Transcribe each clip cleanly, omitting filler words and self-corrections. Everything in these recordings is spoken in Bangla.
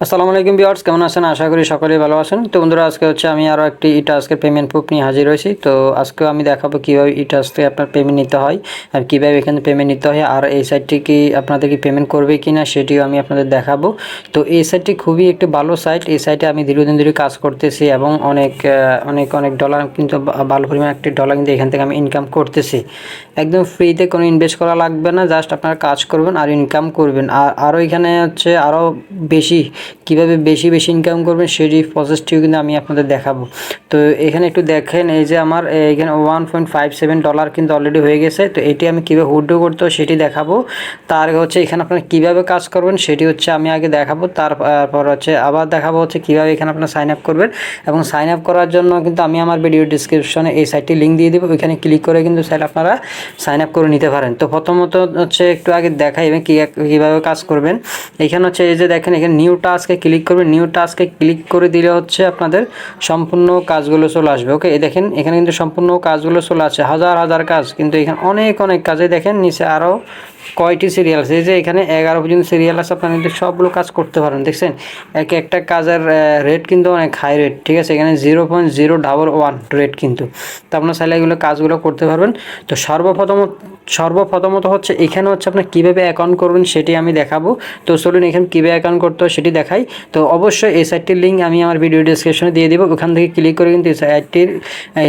আসসালামু আলাইকুম ভিউয়ার্স, কেমন আছেন? আশা করি সকলেই ভালো আছেন। তো বন্ধুরা, আজকে হচ্ছে আমি আরও একটি ই-টাস্কের পেমেন্ট প্রুফ নিয়ে হাজির হয়েছি। তো আজকেও আমি দেখাবো কীভাবে ই-টাস্কে আপনার পেমেন্ট নিতে হয় আর কীভাবে এখানে পেমেন্ট নিতে হয়, আর এই সাইটটি কি আপনাদের কি পেমেন্ট করবে কি না সেটিও আমি আপনাদের দেখাবো। তো এই সাইটটি খুবই একটি ভালো সাইট। এই সাইটে আমি দীর্ঘদিন ধরে কাজ করতেছি এবং অনেক অনেক অনেক ডলার কিন্তু ভালো পরিমাণ একটি ডলার কিন্তু এখান থেকে আমি ইনকাম করতেছি। একদম ফ্রিতে কোনো ইনভেস্ট করা লাগবে না, জাস্ট আপনারা কাজ করবেন আর ইনকাম করবেন। আরও এখানে হচ্ছে আরও বেশি কীভাবে বেশি ইনকাম করবেন সেই প্রসেসটিও কিন্তু আমি আপনাদের দেখাবো। তো এখানে একটু দেখেন, এই যে আমার এখানে $1.57 কিন্তু অলরেডি হয়ে গেছে। তো এটি আমি কীভাবে উইথড্র করতে হয় সেটি দেখাবো। তার হচ্ছে এখানে আপনারা কীভাবে কাজ করবেন সেটি হচ্ছে আমি আগে দেখাবো। তারপর হচ্ছে আবার দেখাবো হচ্ছে কীভাবে এখানে আপনারা সাইন আপ করবেন। এবং সাইন আপ করার জন্য কিন্তু আমি আমার ভিডিও ডিসক্রিপশনে এই সাইটটি লিঙ্ক দিয়ে দেবো। ওইখানে ক্লিক করে কিন্তু সাইট আপনারা সাইন আপ করে নিতে পারেন। তো প্রথমত হচ্ছে একটু আগে দেখাই এবং কীভাবে কাজ করবেন। এখানে হচ্ছে এই যে দেখেন, এখানে নিউ টাস্কে ক্লিক করবেন। নিউ টাস্কে ক্লিক করে দিলে হচ্ছে আপনাদের সম্পূর্ণ কাজগুলো চলে আসবে। ওকে, দেখেন এখানে কিন্তু সম্পূর্ণ কাজগুলো চলে আসছে, হাজার কাজ। কিন্তু এখানে অনেক কাজে দেখেন নিচে আরও কয়টি সিরিয়াল আছে। এই যে এখানে 11 পর্যন্ত সিরিয়াল আছে, আপনারা কিন্তু সবগুলো কাজ করতে পারেন। দেখছেন একটা কাজের রেট কিন্তু অনেক হাই রেট, ঠিক আছে। এখানে 0.011 রেট কিন্তু। তো আপনার চাইলে এগুলো কাজগুলো করতে পারবেন। তো সর্বপ্রথমত হচ্ছে এখানে হচ্ছে আপনার কীভাবে অ্যাকাউন্ট করবেন সেটি আমি দেখাবো। তো চলুন এখানে কীভাবে অ্যাকাউন্ট করতে হয় সেটি দেখাই। তো অবশ্যই এই সাইটটির লিঙ্ক আমি আমার ভিডিও ডিসক্রিপশনে দিয়ে দেবো। ওখান থেকে ক্লিক করে কিন্তু এই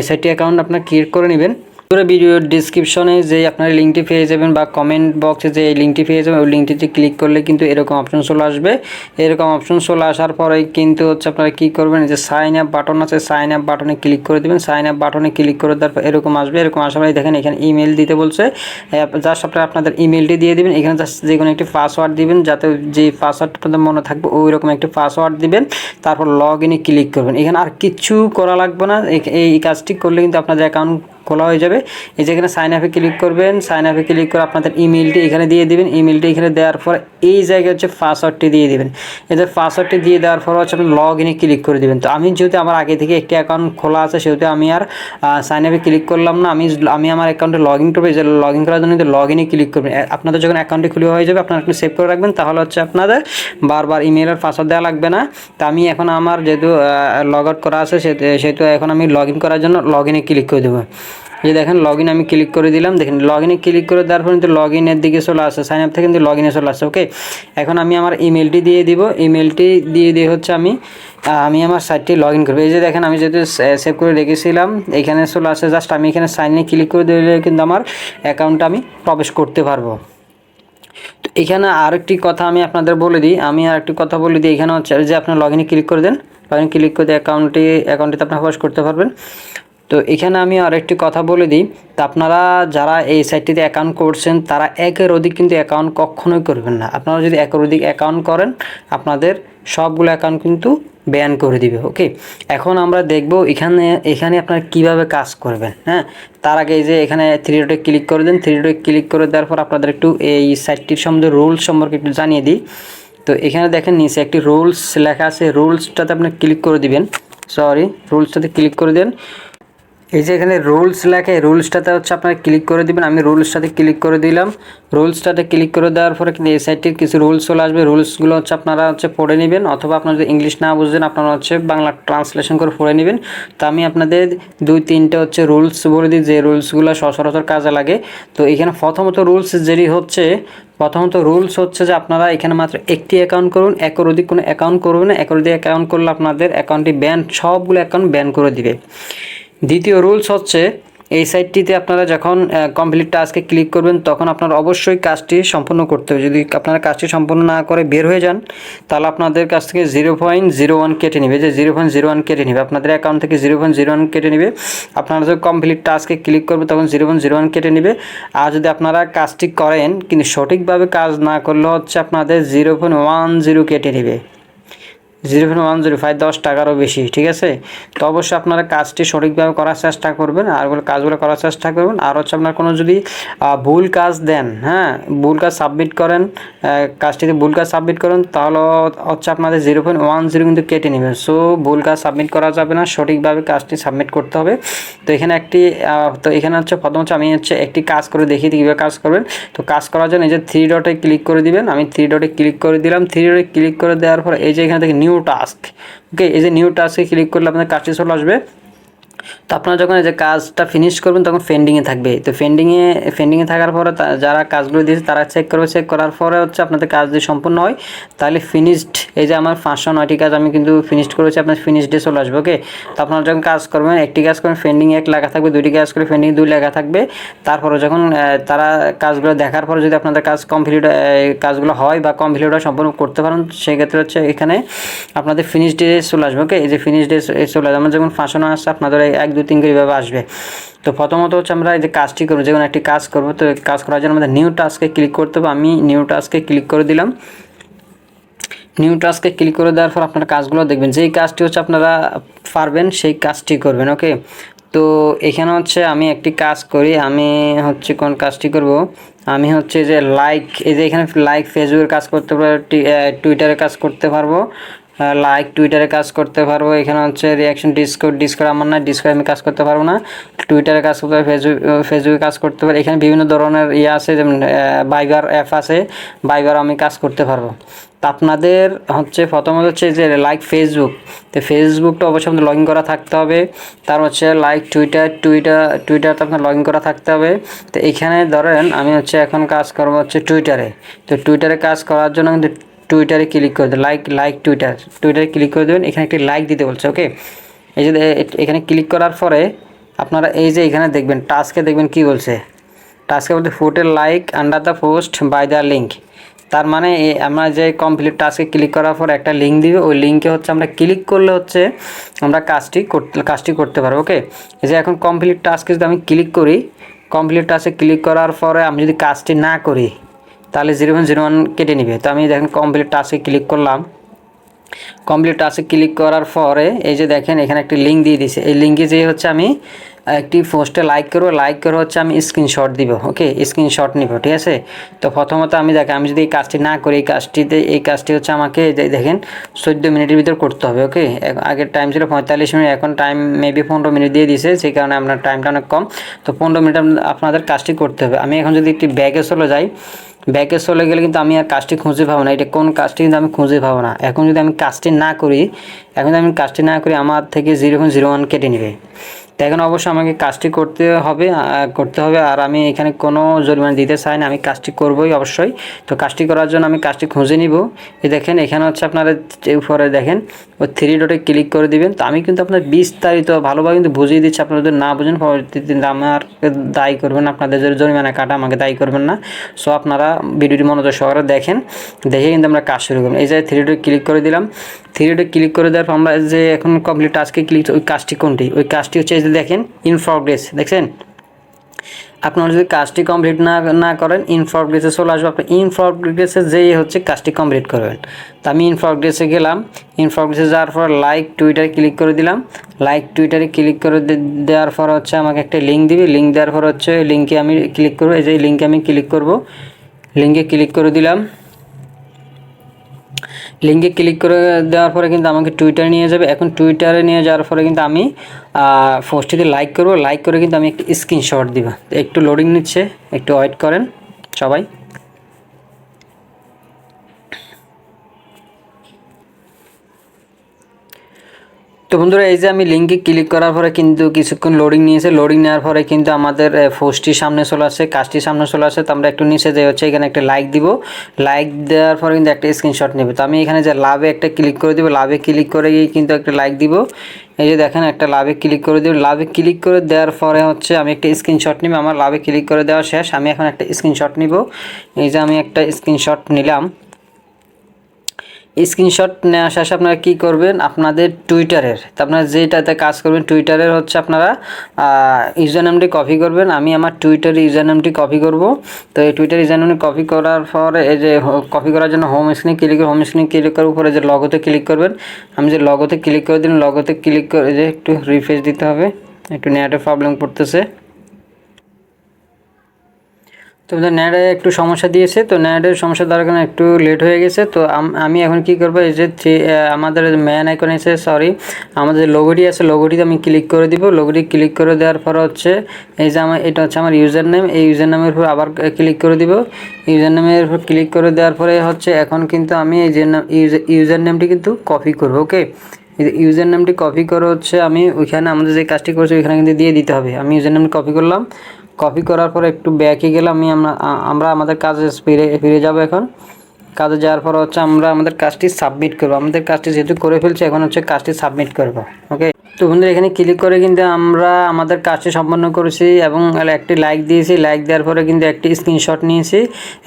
সাইটটি অ্যাকাউন্ট আপনার ক্রিয়েট করে নেবেন। ভিডিওর ডিসক্রিপশনে যে আপনার লিঙ্কটি পেয়ে যাবেন বা কমেন্ট বক্সে যে এই লিঙ্কটি পেয়ে যাবেন, ওই লিঙ্কটিতে ক্লিক করলে কিন্তু এরকম অপশন চলে আসবে। এরকম অপশন চলে আসার পরে কিন্তু হচ্ছে আপনারা কী করবেন, যে সাইন আপ বাটন আছে, সাইন আপ বাটনে ক্লিক করে দেবেন। সাইন আপ বাটনে ক্লিক করে দেওয়ার পর এরকম আসবে। এরকম আসার পরে দেখেন এখানে ইমেল দিতে বলছে। জাস্ট আপনারা আপনাদের ইমেলটি দিয়ে দেবেন। এখানে জাস্ট যে কোনো একটি পাসওয়ার্ড দিবেন, যাতে যে পাসওয়ার্ডটা আপনাদের মনে থাকবে ওই রকম একটি পাসওয়ার্ড দিবেন। তারপর লগ ইনে ক্লিক করবেন। এখানে আর কিচ্ছু করা লাগবে না। এই কাজটি করলে কিন্তু আপনাদের অ্যাকাউন্ট খোলা হয়ে যাবে। এই যে এখানে সাইন আপে ক্লিক করবেন। সাইন আপে ক্লিক করে আপনাদের ইমেলটি এখানে দিয়ে দিবেন। ইমেলটি এখানে দেওয়ার পর এই জায়গায় হচ্ছে পাসওয়ার্ডটি দিয়ে দিবেন। এই যে পাসওয়ার্ডটি দিয়ে দেওয়ার পর হচ্ছে আপনি লগ ইনে ক্লিক করে দেবেন। তো আমি যেহেতু আমার আগে থেকে একটি অ্যাকাউন্ট খোলা আছে, সেহেতু আমি আর সাইন আপে ক্লিক করলাম না। আমি আমার অ্যাকাউন্টে লগ ইন করবো। যে লগ ইন করার জন্য লগ ইনে ক্লিক করবেন। আপনাদের যখন অ্যাকাউন্টটি খুলে হয়ে যাবে, আপনারা একটু সেভ করে রাখবেন, তাহলে হচ্ছে আপনাদের বারবার ইমেল আর পাসওয়ার্ড দেওয়া লাগবে না। তো আমি এখন আমার যেহেতু লগ আউট করা আছে, সেহেতু এখন আমি লগ ইন করার জন্য লগ ইনে ক্লিক করে দেবো। যে দেখেন লগ ইন আমি ক্লিক করে দিলাম। দেখেন লগ ইনে ক্লিক করে দেওয়ার পর কিন্তু লগ ইনের দিকে চলে আসছে, সাইন আপ থেকে কিন্তু লগ ইনে চলে আসছে। ওকে, এখন আমি আমার ইমেলটি দিয়ে দিব। ইমেলটি দিয়ে হচ্ছে আমি আমার সাইটটি লগ ইন করবো। এই যে দেখেন আমি যেহেতু সেভ করে রেখেছিলাম, এখানে চলে আসছে। জাস্ট আমি এখানে সাইন ইনে ক্লিক করে দিলে কিন্তু আমার অ্যাকাউন্টে আমি প্রবেশ করতে পারবো। তো এখানে আরেকটি কথা আমি আপনাদের বলে দিই। এখানে হচ্ছে যে আপনার লগ ইনে ক্লিক করে দেন। লগ ইন ক্লিক করে অ্যাকাউন্টটিতে আপনার প্রবেশ করতে পারবেন। তো এখানে আমি আরেকটি কথা বলে দিই। তো আপনারা যারা এই সাইটটিতে অ্যাকাউন্ট করছেন, তারা একের অধিক কিন্তু অ্যাকাউন্ট কখনোই করবেন না। আপনারা যদি একের অধিক অ্যাকাউন্ট করেন, আপনাদের সবগুলো অ্যাকাউন্ট কিন্তু ব্যান করে দিবে। ওকে, এখন আমরা দেখব এখানে আপনারা কিভাবে কাজ করবেন। হ্যাঁ, তার আগে এই যে এখানে থ্রি ডটে ক্লিক করে দেন। থ্রি ডটে ক্লিক করে দেওয়ার পর আপনাদের একটু এই সাইটটির সম্বন্ধে রুলস সম্পর্কে একটু জানিয়ে দিই। তো এখানে দেখেন নিচে একটি রুলস লেখা আছে, রুলসটাতে আপনি ক্লিক করে দিবেন। রুলসটাতে ক্লিক করে দেন। এই যে এখানে রুলস লেখা, এই রুলসটাতে হচ্ছে আপনারা ক্লিক করে দিবেন। আমি রুলসটাতে ক্লিক করে দিলাম। রুলসটাতে ক্লিক করে দেওয়ার পরে কিন্তু এই সাইটটির কিছু রুলস চলে আসবে। রুলসগুলো হচ্ছে আপনারা পড়ে নেবেন, অথবা আপনারা যদি ইংলিশ না বুঝেন আপনারা হচ্ছে বাংলা ট্রান্সলেশন করে পড়ে নেবেন। তো আমি আপনাদের 2-3টে হচ্ছে রুলস বলে দিই, যে রুলসগুলো সচরাচর কাজে লাগে। তো এখানে প্রথমত রুলস হচ্ছে যে আপনারা এখানে মাত্র একটি অ্যাকাউন্ট করুন, একের অধিক কোনো অ্যাকাউন্ট করবেন না। একের অধিক অ্যাকাউন্ট করলে আপনাদের অ্যাকাউন্টটি সবগুলো অ্যাকাউন্ট ব্যান করে দিবে। দ্বিতীয় রুলস হচ্ছে এই সাইটটিতে আপনারা যখন কমপ্লিট টাস্কে ক্লিক করবেন, তখন আপনার অবশ্যই কাজটি সম্পূর্ণ করতে হবে। যদি আপনারা কাজটি সম্পূর্ণ না করে বের হয়ে যান, তাহলে আপনাদের কাছ থেকে 0.01 কেটে নেবে। যে 0.01 কেটে নেবে, আপনাদের অ্যাকাউন্ট থেকে 0.01 কেটে নেবে। আপনারা যখন কমপ্লিট টাস্কে ক্লিক করবেন, তখন 0.01 কেটে নেবে। আর যদি আপনারা কাজটি করেন কিন্তু সঠিকভাবে কাজ না করলে হচ্ছে আপনাদের 0.10 কেটে নেবে। 0.105 10 টাকারও বেশি, ঠিক আছে। তো অবশ্যই আপনারা কাজটি সঠিকভাবে করার চেষ্টা করবেন, আর কাজগুলো করার চেষ্টা করবেন। আর হচ্ছে আপনার কোনো যদি ভুল কাজ দেন, হ্যাঁ, ভুল কাজ সাবমিট করেন, কাজটিতে ভুল কাজ সাবমিট করেন, তাহলে হচ্ছে আপনাদের 0.10 কিন্তু কেটে নেবেন। সো ভুল কাজ সাবমিট করা যাবে না, সঠিকভাবে কাজটি সাবমিট করতে হবে। তো এখানে এখানে হচ্ছে প্রথম হচ্ছে আমি হচ্ছে একটি কাজ করে দেখিয়ে দিই কীভাবে কাজ করবেন। তো কাজ করার জন্য এই যে 3 ডটে ক্লিক করে দিবেন, আমি 3 ডটে ক্লিক করে দিলাম। 3 ডটে ক্লিক করে দেওয়ার পর এই যে এখানে থেকে নিউ টাস্ক, ওকে, এই যে নিউ টাস্কে ক্লিক করলে আপনাদের কাজটি চলে আসবে। তো আপনারা যখন এই যে কাজটা ফিনিশ করবেন তখন পেন্ডিংয়ে থাকবে। তো পেন্ডিংয়ে থাকার পরে যারা কাজগুলো দিয়েছে তারা চেক করবে, চেক করার পরে হচ্ছে আপনাদের কাজ যদি সম্পূর্ণ হয় তাহলে ফিনিশড, এই যে আমার 509টি কাজ আমি কিন্তু ফিনিশড করেছি, আপনার ফিনিশডে চলে আসবে, ওকে। তো আপনারা যখন কাজ করবেন, একটি কাজ করবেন পেন্ডিংয়ে 1 লেখা থাকবে, 2টি কাজ করে পেন্ডিংয়ে 2 লেখা থাকবে। তারপরে যখন তারা কাজগুলো দেখার পরে যদি আপনাদের কাজ কমপ্লিট, কাজগুলো হয় বা কমপ্লিট সম্পূর্ণ করতে পারেন, সেক্ষেত্রে হচ্ছে এখানে আপনাদের ফিনিশডে চলে আসবে, ওকে। এই যে ফিনিশডে চলে আসবে, আমার যখন 509 আসছে আপনাদের 1 2 3 করে এভাবে আসবে। তো প্রথমত হচ্ছে আমরা এই যে কাজটি করবো, যেকোনো একটি কাজ করবো। তো কাজ করার জন্য আমাদের নিউ টাস্কে ক্লিক করতে হবে। আমি নিউ টাস্কে ক্লিক করে দিলাম। নিউ টাস্কে ক্লিক করে দেওয়ার পর আপনারা কাজগুলো দেখবেন, যেই কাজটি হচ্ছে আপনারা পারবেন সেই কাজটি করবেন, ওকে। তো এখানে হচ্ছে আমি একটি কাজ করি, আমি হচ্ছে কোন কাজটি করব, আমি হচ্ছে যে লাইক, এই যে এখানে লাইক ফেসবুকের কাজ করতে পারবো, টুইটারে কাজ করতে পারবো, লাইক টুইটারে কাজ করতে পারবো। এখানে হচ্ছে রিয়াকশন ডিসকর্ড আমার না, ডিসকর্ড আমি কাজ করতে পারবো না। টুইটারে কাজ করতে পারবো, ফেসবুকে কাজ করতে পারবো। এখানে বিভিন্ন ধরনের আছে, যেমন ভাইবার অ্যাপ আছে, ভাইবার আমি কাজ করতে পারবো। তা আপনাদের হচ্ছে প্রথমত হচ্ছে যে লাইক ফেসবুক, তো ফেসবুকটা অবশ্যই আপনাদের লগ ইন করা থাকতে হবে। তার হচ্ছে লাইক টুইটারটা আপনার লগ ইন করা থাকতে হবে। তো এখানে ধরেন আমি হচ্ছে এখন কাজ করবো হচ্ছে টুইটারে। তো টুইটারে কাজ করার জন্য কিন্তু টুইটারে ক্লিক করে দেবেন, লাইক টুইটারে ক্লিক করে দেবেন। এখানে একটি লাইক দিতে বলছে, ওকে। এই যে এখানে ক্লিক করার পরে আপনারা এই যে এখানে দেখবেন টাস্কে, দেখবেন কি বলছে, টাস্কে বলতে put a like under the post by the link. তার মানে আমরা যে কমপ্লিট টাস্কে ক্লিক করার পর একটা লিঙ্ক দিবে, ওই লিঙ্কে হচ্ছে আমরা ক্লিক করলে হচ্ছে আমরা কাজটি করতে পারবো, ওকে। এই যে এখন কমপ্লিট টাস্কে যদি আমি ক্লিক করি, কমপ্লিট টাস্কে ক্লিক করার পরে আমি যদি কাজটি না করি তাহলে 0.01 কেটে নেবে। তো আমি দেখেন কমপ্লিট টাস্কে ক্লিক করলাম। কমপ্লিট টাস্কে ক্লিক করার পরে এই যে দেখেন এখানে একটি লিঙ্ক দিয়ে দিয়েছে, এই লিঙ্কে যে হচ্ছে আমি একটি পোস্টে লাইক করবো, লাইক করে হচ্ছে আমি স্ক্রিনশট দিব, ওকে, স্ক্রিনশট নিব, ঠিক আছে। তো প্রথমত আমি আমি যদি এই কাজটি না করি, এই কাজটি হচ্ছে আমাকে দেখেন 14 মিনিটের ভিতর করতে হবে, ওকে। আগের টাইম ছিল 45 মিনিট, এখন টাইম মেবি 15 মিনিট দিয়ে দিয়েছে, সেই কারণে আপনার টাইমটা অনেক কম। তো 15 মিনিট আপনাদের কাজটি করতে হবে। আমি এখন যদি একটি ব্যাগে চলে যাই, ব্যাকে চলে গেলে কিন্তু আমি আর কাজটি খুঁজে পাবো না, এটা কোন কাজটি কিন্তু আমি খুঁজে পাবো না। এখন যদি আমি কাজটি না করি, আমার থেকে 0.01 কেটে নেবে। তো এখন অবশ্যই আমাকে কাজটি করতে হবে, আর আমি এখানে কোনো জরিমানা দিতে চাই না, আমি কাজটি করবই অবশ্যই। তো কাজটি করার জন্য আমি কাজটি খুঁজে নিব। এই দেখেন এখানে হচ্ছে আপনারা উপরে দেখেন ওই 3 ডটে ক্লিক করে দিবেন। তো আমি কিন্তু আপনার বিস্তারিত ভালোভাবে কিন্তু বুঝিয়ে দিচ্ছি, আপনারা যদি না বুঝেন পরবর্তীতে আমাকে দায়ী করবেন, আপনাদের যদি জরিমানা কাটা আমাকে দায়ী করবেন না। সো আপনারা ভিডিওটি মনোযোগ সহকারে দেখে কিন্তু আমরা কাজ শুরু করব। এই যে 3 ডটে ক্লিক করে দিলাম। 3 ডটে ক্লিক করে দেওয়ার পর আমরা যে এখন কমপ্লিট টাস্কে ক্লিক, ওই কাজটি কোনটি, ওই কাজটি হচ্ছে এই যে দেখেন ইন প্রগ্রেস, দেখছেন। আপনারা যদি কাজটি কমপ্লিট না করেন ইন প্রগ্রেসে চলে আসবে, আপনি ইন প্রগ্রেসে যেই হচ্ছে কাজটি কমপ্লিট করবেন। তো আমি ইন প্রগ্রেসে গেলাম, ইন প্রগ্রেসে যাওয়ার পর লাইক টুইটারে ক্লিক করে দিলাম। লাইক টুইটারে ক্লিক করে দেওয়ার পর হচ্ছে আমাকে একটা লিঙ্ক দিবে, লিঙ্ক দেওয়ার পর হচ্ছে লিঙ্কে আমি ক্লিক করবো। এই যে লিঙ্কে আমি ক্লিক করব, লিঙ্কে ক্লিক করে দিলাম। লিঙ্কে ক্লিক করে দেওয়ার পরে কিন্তু আমাকে টুইটারে নিয়ে যাবে। এখন টুইটারে নিয়ে যাওয়ার পরে কিন্তু আমি পোস্টটিতে লাইক করব, লাইক করে কিন্তু আমি একটা স্ক্রিনশট দিব। একটু লোডিং নিচ্ছে, একটু ওয়েট করেন সবাই। তো বন্ধুরা এই যে আমি লিঙ্কে ক্লিক করার পরে কিন্তু কিছুক্ষণ লোডিং নিয়েছে, লোডিং নেওয়ার পরে কিন্তু আমাদের পোস্টটির সামনে চলে আসছে, কাজটির সামনে চলে আসছে। তো আমরা একটু নিচে যে হচ্ছে এখানে একটা লাইক দিব, লাইক দেওয়ার পরে কিন্তু একটা স্ক্রিনশট নেবে। তো আমি এখানে যে লাভে একটা ক্লিক করে দেবো, লাভে ক্লিক করে কিন্তু একটা লাইক দিব। এই যে দেখেন একটা লাভে ক্লিক করে দেবো, লাভে ক্লিক করে দেওয়ার পরে হচ্ছে আমি একটা স্ক্রিনশট নিব। আমার লাভে ক্লিক করে দেওয়া শেষ, আমি এখন একটা স্ক্রিনশট নিব। এই যে আমি একটা স্ক্রিনশট নিলাম। স্ক্রিনশট নেওয়া শেষে আপনারা কী করবেন, আপনাদের টুইটারের, তো আপনারা যেটাতে কাজ করবেন টুইটারের হচ্ছে আপনারা ইউজার নেমটি কপি করবেন। আমি আমার টুইটার ইউজার নেমটি কপি করব। তো এই টুইটার ইউজার নেমটি কপি করার পরে এই যে কপি করার জন্য হোম স্ক্রিনে ক্লিক করে হোম স্ক্রিনে ক্লিক করার উপরে যে লগোতে ক্লিক করবেন। আমি যে লগোতে ক্লিক করে দিলাম, লগোতে ক্লিক করে যে একটু রিফ্রেশ দিতে হবে, একটু নেটের প্রবলেম করতেছে। তো নেটে একটু সমস্যা দিয়েছে, তো নেটের সমস্যা দেওয়ার কারণে একটু লেট হয়ে গেছে। তো আমি এখন কি করবো, এই যে আমাদের ম্যান আইকন আছে, সরি আমাদের লোগোটি আছে, লোগোটিতে আমি ক্লিক করে দিব। লোগোটি ক্লিক করে দেওয়ার পর হচ্ছে এই যে এটা হচ্ছে আমার ইউজার নেম, এই ইউজার নেমের উপর আবার ক্লিক করে দিব। ইউজার নেমের উপর ক্লিক করে দেওয়ার পরে হচ্ছে এখন কিন্তু আমি এই যে ইউজার নেমটি কিন্তু কপি করবো। ওকে, ইউজার নেমটি কপি করে হচ্ছে আমি ওইখানে আমাদের যে কাজটি করছি ওইখানে কিন্তু দিয়ে দিতে হবে। আমি ইউজার নেমটি কপি করলাম, কপি করার পর একটু ব্যাকে গেলাম। আমরা আমাদের কাজে ফিরে যাব। এখন কাজে যাওয়ার পর হচ্ছে আমরা আমাদের কাজটি সাবমিট করব। আমাদের কাজটি যেহেতু করে ফেলছি এখন হচ্ছে কাজটি সাবমিট করব। ওকে, তো বন্ধুরা এখানে ক্লিক করে কিন্তু আমরা আমাদের কাজটি সম্পন্ন করেছি এবং একটি লাইক দিয়েছি। লাইক দেওয়ার পরে কিন্তু একটি স্ক্রিনশট নিয়েছি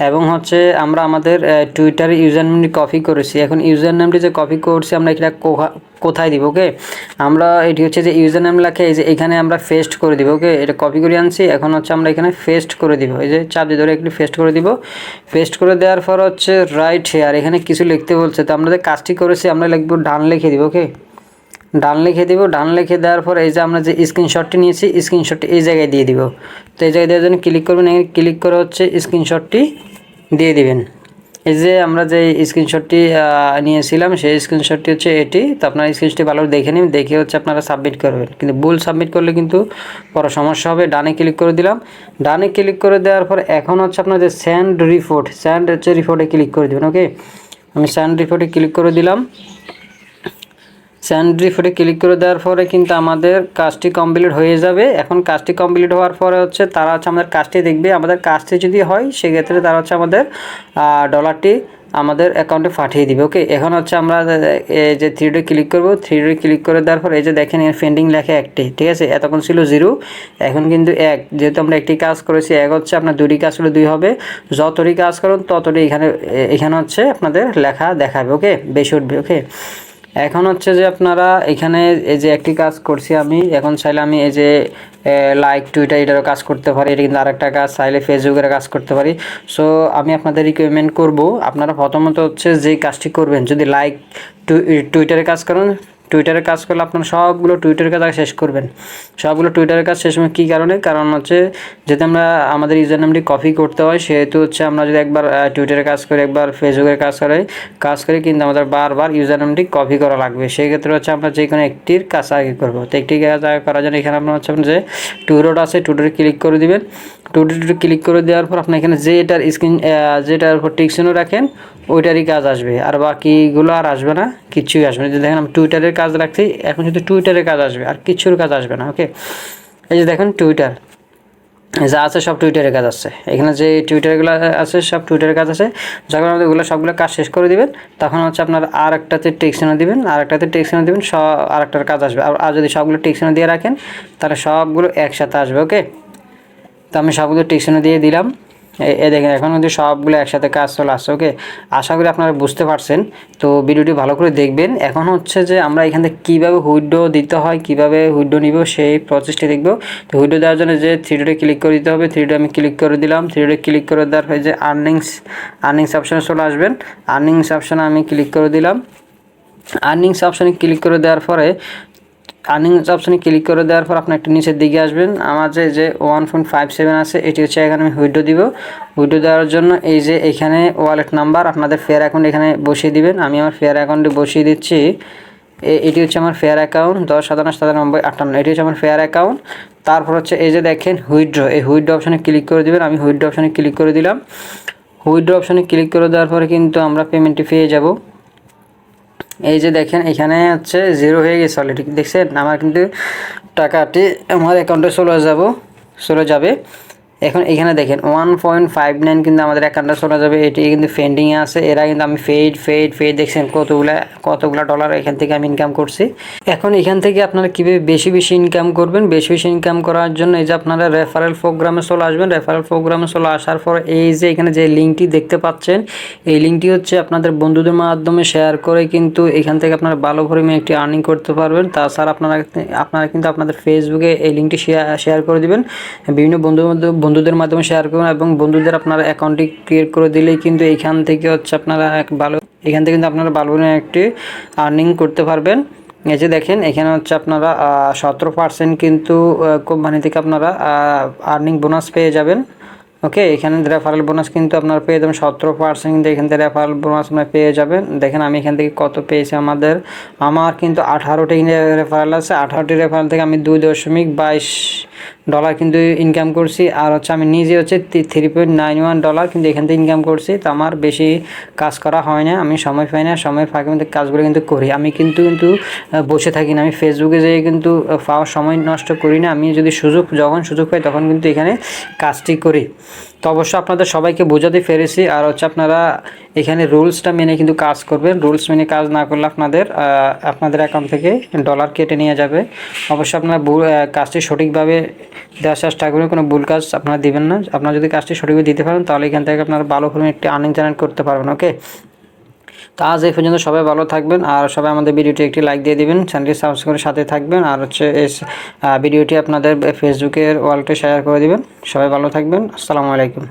এবং হচ্ছে আমরা আমাদের টুইটারে ইউজার নেমটি কপি করেছি। এখন ইউজার নেমটি যে কপি করছি আমরা এটা কোথায় দিব? ওকে, আমরা এটি হচ্ছে যে ইউজার নেম লেখে এই যে এখানে আমরা পেস্ট করে দিব। ওকে, এটা কপি করে আনছি, এখন হচ্ছে আমরা এখানে পেস্ট করে দিব। এই যে চাপ দিয়ে ধরে একটু পেস্ট করে দিব। পেস্ট করে দেওয়ার পর হচ্ছে রাইট হেয়ার এখানে কিছু লিখতে বলছে, তো আমরা যে কাজটি করেছি আমরা লিখব ডান লিখে দিব। ওকে, ডান লিখে দিব। ডান লিখে দেওয়ার পর এই যে আমরা যে স্ক্রিনশটটি নিয়েছি স্ক্রিনশটটি এই জায়গায় দিয়ে দিব। তো এই জায়গায় দেওয়ার জন্য ক্লিক করবেন, ক্লিক করে হচ্ছে স্ক্রিনশটটি দিয়ে দিবেন। এই যে আমরা যে স্ক্রিনশটটি নিয়েছিলাম সেই স্ক্রিনশটটি হচ্ছে এটি। তো আপনারা স্ক্রিনশটটি ভালো দেখে নিন, দেখে হচ্ছে আপনারা সাবমিট করবেন। কিন্তু ভুল সাবমিট করলে কিন্তু বড় সমস্যা হবে। ডানে ক্লিক করে দিলাম। ডানে ক্লিক করে দেওয়ার পর এখন হচ্ছে আপনার যে সেন্ড রিপোর্ট, সেন্ড হচ্ছে রিপোর্টে ক্লিক করে দেবেন। ওকে, আমি সেন্ড রিপোর্টে ক্লিক করে দিলাম। সেন্ড রিপোর্টে ক্লিক করে দেওয়ার পরে কিন্তু আমাদের কাজটি কমপ্লিট হয়ে যাবে। এখন কাজটি কমপ্লিট হওয়ার পরে হচ্ছে তারা হচ্ছে আমাদের কাজটি দেখবে। আমাদের কাজটি যদি হয় সেক্ষেত্রে তারা হচ্ছে আমাদের ডলারটি আমাদের অ্যাকাউন্টে পাঠিয়ে দিবে। ওকে, এখন হচ্ছে আমরা এই যে থ্রিডে ক্লিক করব। থ্রিডে ক্লিক করে দেওয়ার পর এই যে দেখেন পেন্ডিং লেখা একটি, ঠিক আছে, এতক্ষণ ছিল 0, এখন কিন্তু 1। যেহেতু আমরা একটি কাজ করেছি 1 হচ্ছে, আপনার 2টি কাজ হলে 2 হবে। যতটি কাজ করুন ততটি এখানে হচ্ছে আপনাদের লেখা দেখাবে। ওকে, বেশি উঠবে। ওকে, এখন হচ্ছে যে আপনারা এখানে এই যে একটি কাজ করছি আমি, এখন চাইলে আমি এই যে লাইক টুইটার এটারও কাজ করতে পারি। এটা কিন্তু আরেকটা কাজ, চাইলে ফেসবুকের কাজ করতে পারি। সো আমি আপনাদের রিকমেন্ড করব আপনারা প্রথমত হচ্ছে যেই কাজটি করবেন, যদি লাইক টুইটারে কাজ করেন, টুইটারের কাজ করলে আপনারা সবগুলো টুইটারের কাজ শেষ করবেন। সবগুলো টুইটারের কাজ শেষ হবে কী কারণে? কারণ হচ্ছে যেহেতু আমরা আমাদের ইউজার নামটি কপি করতে হয়, সেহেতু হচ্ছে আমরা যদি একবার টুইটারের কাজ করি, একবার ফেসবুকের কাজ করি কিন্তু আমাদের বারবার ইউজার নামটি কপি করা লাগবে। সেই ক্ষেত্রে হচ্ছে আমরা যে কোনো একটির কাজ আগে করবো। তো একটি কাজ আগে করার জন্য এখানে আপনার হচ্ছে যে টুইটার আছে, টুইটারে ক্লিক করে দিবেন। টুইটারে ক্লিক করে দেওয়ার পর আপনি এখানে যেটার উপর টিকচিহ্ন রাখেন ওইটারই কাজ আসবে, আর বাকিগুলো আর আসবে না, কিচ্ছুই আসবে না। দেখেন আমি টুইটারের কাজ রাখছি, এখন শুধু টুইটারের কাজ আসবে, আর কিচ্ছুর কাজ আসবে না। ওকে, এই যে দেখেন টুইটার যা আছে সব টুইটারের কাজ আছে। এখানে যে টুইটারগুলো আছে সব টুইটারের কাজ আছে। যখন আমাদের সবগুলো কাজ শেষ করে দিবেন তখন হচ্ছে আপনার আর একটাতে টেক্সট দিবেন, আর একটাতে টেক্সট দিবেন, আর একটার কাজ আসবে। আর যদি সবগুলো টেক্সট দিয়ে রাখেন তাহলে সবগুলো একসাথে আসবে। ওকে, তো আমি সবগুলো টেক্সট দিয়ে দিলাম। দেখেন এখন কিন্তু সবগুলো একসাথে কাজ চলে আসছে। ওকে, আশা করি আপনারা বুঝতে পারছেন। তো ভিডিওটি ভালো করে দেখবেন। এখন হচ্ছে যে আমরা এখান থেকে কীভাবে হুইডো দিতে হয়, কীভাবে হুইডো নিব সেই প্রসেসটি দেখব। তো হুইডো দেওয়ার জন্য যে থ্রিডে ক্লিক করে দিতে হবে, থ্রিডে আমি ক্লিক করে দিলাম। থ্রিডে ক্লিক করে দেওয়ার পরে যে আর্নিংস অপশানে চলে আসবেন। আর্নিংস অপশানে আমি ক্লিক করে দিলাম। আর্নিংস অপশানে ক্লিক করে দেওয়ার পরে অপশানে ক্লিক করে দেওয়ার পর আপনি একটু নিচের দিকে আসবেন। আমার যে 1.57 আছে এটি হচ্ছে এখানে আমি হুইডো দিব। হুইডো দেওয়ার জন্য এই যে এখানে ওয়ালেট নাম্বার আপনাদের ফেয়ার অ্যাকাউন্ট এখানে বসিয়ে দিবেন। আমি আমার ফেয়ার অ্যাকাউন্টে বসিয়ে দিচ্ছি। এটি হচ্ছে আমার ফেয়ার অ্যাকাউন্ট 10,97,97,58, এটি হচ্ছে আমার ফেয়ার অ্যাকাউন্ট। তারপর হচ্ছে এই যে দেখেন হুইড্রো, এই হুইড্রো অপশানে ক্লিক করে দেবেন। আমি হুইড্রো অপশানে ক্লিক করে দিলাম। হুইড্রো অপশানে ক্লিক করে দেওয়ার পরে কিন্তু আমরা পেমেন্টটি পেয়ে যাব। এই যে দেখেন এখানে হচ্ছে 0 হয়ে গেছে অলরেডি, দেখছেন আমার কিন্তু টাকাটি আমার অ্যাকাউন্টে চলে যাবে। এখন এখানে দেখেন 1.59 কিন্তু আমাদের অ্যাকাউন্টে চলে যাবে। এটি কিন্তু পেন্ডিংয়ে আছে। এরা কিন্তু আমি ফেড দেখছেন কতগুলা ডলার এখান থেকে আমি ইনকাম করছি। এখন এখান থেকে আপনারা কীভাবে বেশি ইনকাম করবেন, বেশি ইনকাম করার জন্য এই যে আপনারা রেফারেল প্রোগ্রামে চলে আসবেন। রেফারেল প্রোগ্রামে চলে আসার পর এই যে এখানে যে লিঙ্কটি দেখতে পাচ্ছেন, এই লিঙ্কটি হচ্ছে আপনাদের বন্ধুদের মাধ্যমে শেয়ার করে কিন্তু এখান থেকে আপনারা ভালো পরিমাণে একটি আর্নিং করতে পারবেন। তাছাড়া আপনারা কিন্তু আপনাদের ফেসবুকে এই লিঙ্কটি শেয়ার করে দিবেন, বিভিন্ন বন্ধুদের মাধ্যমে শেয়ার করবেন এবং বন্ধুদের আপনার অ্যাকাউন্টটি ক্রিয়েট করে দিলেই কিন্তু এইখান থেকে হচ্ছে আপনারা এখান থেকে কিন্তু আপনারা ভালো একটি আর্নিং করতে পারবেন। এই যে দেখেন এখানে হচ্ছে আপনারা 17% কিন্তু কোম্পানি থেকে আপনারা আর্নিং বোনাস পেয়ে যাবেন। ওকে, এখানে রেফারেল বোনাস কিন্তু আপনারা পেয়ে যাবেন 17%, কিন্তু এখান থেকে রেফারেল বোনাস আপনারা পেয়ে যাবেন। দেখেন আমি এখান থেকে কত পেয়েছি, আমার কিন্তু 18টি রেফারেল আছে। 18টি রেফারেল থেকে আমি $2.22 কিন্তু ইনকাম করছি। আর হচ্ছে আমি নিজে হচ্ছে $3.91 কিন্তু এখান থেকে ইনকাম করছি। তো আমার বেশি কাজ করা হয় না, আমি সময় পাই না, সময়ের ফাঁকে মধ্যে কাজগুলো কিন্তু করি। আমি কিন্তু বসে থাকি না, আমি ফেসবুকে যেয়ে কিন্তু পাওয়ার সময় নষ্ট করি না। আমি যদি যখন সুযোগ পাই তখন কিন্তু এখানে কাজটি করি। তো অবশ্যই আপনাদের সবাইকে বোঝাতে পেরেছি। আর হচ্ছে আপনারা এখানে রুলসটা মেনে কিন্তু কাজ করবেন। রুলস মেনে কাজ না করলে আপনাদের অ্যাকাউন্ট থেকে ডলার কেটে নিয়ে যাবে। অবশ্যই আপনারা কাজটি সঠিকভাবে দেওয়ার চেষ্টা করবেন, কোনো ভুল কাজ আপনারা দিবেন না। আপনারা যদি কাজটি সঠিকভাবে দিতে পারেন তাহলে এখান থেকে আপনারা ভালো পরিমাণে একটি আর্নিং জেনারেট করতে পারবেন। ওকে, তো আজ এই পর্যন্ত। সবাই ভালো থাকবেন আর সবাই আমাদের ভিডিওটি একটি লাইক দিয়ে দিবেন, চ্যানেলটি সাবস্ক্রাইব করে সাথে থাকবেন। আর হচ্ছে এই ভিডিওটি আপনাদের ফেসবুকের ওয়ালটে শেয়ার করে দিবেন। সবাই ভালো থাকবেন। আসসালামু আলাইকুম।